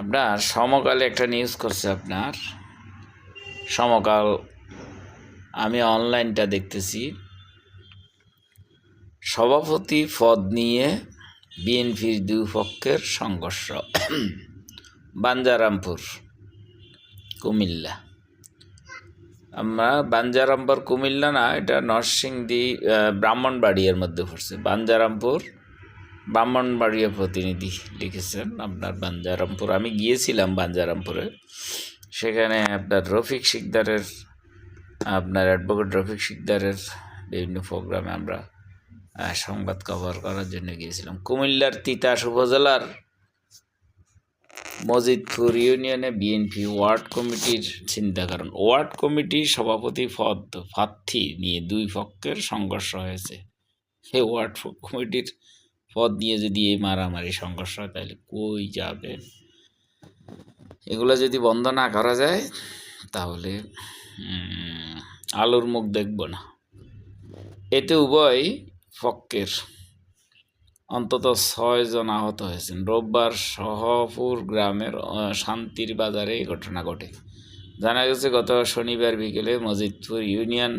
আপনার সমকালে একটা নিউজ করছে আপনার সমকাল। আমি অনলাইনটা দেখতেছি, সভাপতি পদ নিয়ে বিএনপির দুই পক্ষের সংঘর্ষ। বাঞ্ছারামপুর, কুমিল্লা। আমরা বাঞ্ছারামপুর কুমিল্লা না, এটা নরসিংদী ব্রাহ্মণবাড়িয়ার মধ্যে পড়ছে। বাঞ্ছারামপুর ব্রাহ্মণবাড়িয়া প্রতিনিধি লিখেছেন আপনার বাঞ্ছারামপুর। আমি গিয়েছিলাম বাঞ্ছারামপুরে, সেখানে আপনার রফিক শিকদারের অ্যাডভোকেট রফিক শিকদারের বিভিন্ন প্রোগ্রামে আমরা সংবাদ কভার করার জন্য গিয়েছিলাম। কুমিল্লার তিতাস উপজেলার মজিদপুর ইউনিয়নে বিএনপি ওয়ার্ড কমিটির চিন্তা করেন। ওয়ার্ড কমিটির সভাপতি পদ প্রার্থী নিয়ে দুই পক্ষের সংঘর্ষ হয়েছে। সেই ওয়ার্ড কমিটির পদ নিয়ে যদি এই মারামারি সংঘর্ষ হয় তাহলে কই যাবে? এগুলো যদি বন্ধ না করা যায় তাহলে আলোর মুখ দেখব না। এতে উভয় পক্ষের অন্তত 6 জন আহত হয়েছেন। রোববার শাহপুর গ্রামের শান্তির বাজারে এই ঘটনা ঘটে। জানা গেছে, গত শনিবার বিকেলে মজিদপুর ইউনিয়ন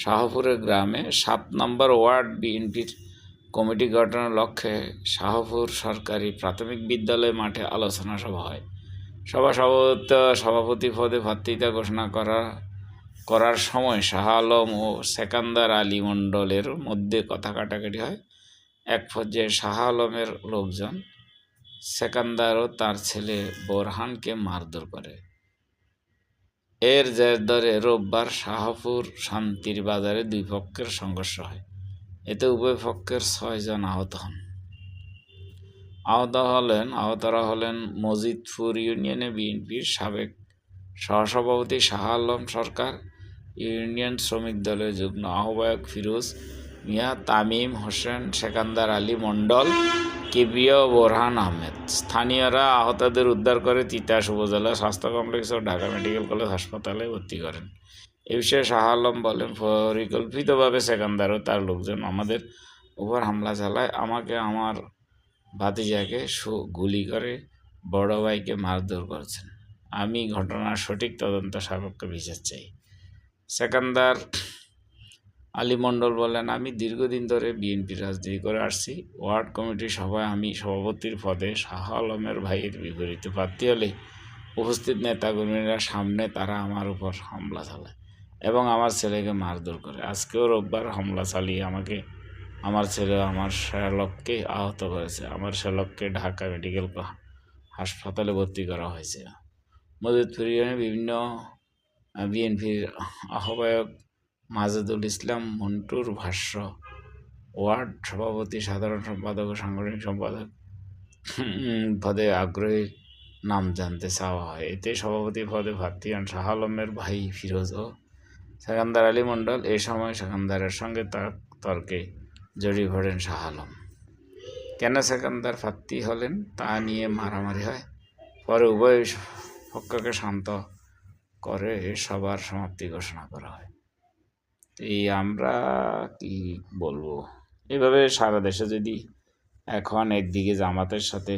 শাহপুরের গ্রামে 7 নম্বর ওয়ার্ড বিএনপির কমিটি গঠনের লক্ষ্যে শাহপুর সরকারি প্রাথমিক বিদ্যালয় মাঠে আলোচনা সভা হয়। সভাপতি পদে প্রার্থিতা ঘোষণা করার সময় শাহ আলম ও সেকান্দার আলী মণ্ডলের মধ্যে কথা কাটাকাটি হয়। এক পর্যায়ে শাহ আলমের লোকজন সেকান্দার ও তার ছেলে বোরহানকে মারধর করে। এর জের ধরে রোববার শাহপুর শান্তির বাজারে দুই পক্ষের সংঘর্ষ হয়। এতে উভয় পক্ষের 6 জন আহত হন। আহতরা হলেন মজিদপুর ইউনিয়নে বিএনপির সাবেক সহসভাপতি শাহ আলম সরকার, ইউনিয়ন শ্রমিক দলের যুগ্ম আহ্বায়ক ফিরোজ মিয়া, তামিম হোসেন, সেকান্দার আলী মণ্ডল, কিবরিয়া ও বোরহান আহমেদ। স্থানীয়রা আহতদের উদ্ধার করে তিতাস উপজেলা স্বাস্থ্য কমপ্লেক্স ও ঢাকা মেডিকেল কলেজ হাসপাতালে ভর্তি করেন। এ বিষয়ে শাহ আলম বলেন, পরিকল্পিতভাবে সেকান্দার ও তার লোকজন আমাদের উপর হামলা চালায়। আমাকে, আমার ভাতিজাকে গুলি করে বড় ভাইকে মারধর করেছেন। আমি ঘটনার সঠিক তদন্ত সাপেক্ষে বিচার চাই। সেকান্দার আলী মণ্ডল বলেন, আমি দীর্ঘদিন ধরে বিএনপির রাজনীতি করে আসছি। ওয়ার্ড কমিটির সভায় আমি সভাপতির পদে শাহ আলমের ভাইয়ের বিপরীতে প্রার্থী হলে উপস্থিত নেতাকর্মীরা সামনে তারা আমার উপর হামলা চালায় এবং আমার ছেলেকে মারধর করে। আজকেও রোববার হামলা চালিয়ে আমাকে, আমার ছেলে, আমার শ্যালককে আহত করেছে। আমার শ্যালককে ঢাকা মেডিকেল হাসপাতালে ভর্তি করা হয়েছে। মজিদপুর ইউনিয়নে বিভিন্ন বিএনপির আহ্বায়ক মাজেদুল ইসলাম মন্টুর ভাষ্য, ওয়ার্ড সভাপতি, সাধারণ সম্পাদক ও সাংগঠনিক সম্পাদক পদে আগ্রহী নাম জানতে চাওয়া হয়। এতে সভাপতি পদে প্রার্থী হন শাহ আলমের ভাই ফিরোজ ও সেকান্দার আলী মণ্ডল। এ সময় সেকান্দারের সঙ্গে তর্কে জড়িয়ে পড়েন শাহ আলম। কেন সেকান্দার প্রার্থী হলেন তা নিয়ে মারামারি হয়। পরে উভয় পক্ষকে শান্ত করে সবার সমাপ্তি ঘোষণা করা হয়। এই আমরা কি বলবো, এভাবে সারা দেশে যদি এখন একদিকে জামাতের সাথে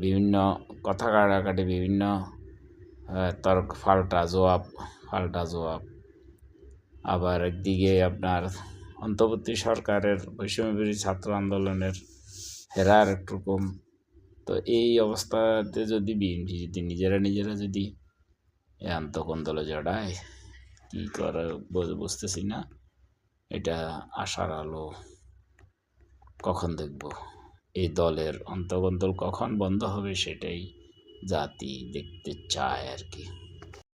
বিভিন্ন কথা কাটাকাটি, বিভিন্ন তর্ক পাল্টা জবাব, আবার একদিকে আপনার অন্তর্বর্তী সরকারের বৈষম্য বিরোধী ছাত্র আন্দোলনের ফেরার একটু কম, তো এই অবস্থাতে যদি বিএনপি যদি নিজেরা যদি আন্তঃকন্দলে জড়ায়, কী করে বুঝতেছি না। এটা আশার আলো কখন দেখব? এই দলের অন্তঃকন্দল কখন বন্ধ হবে সেটাই জাতি দেখতে চায় আর কি।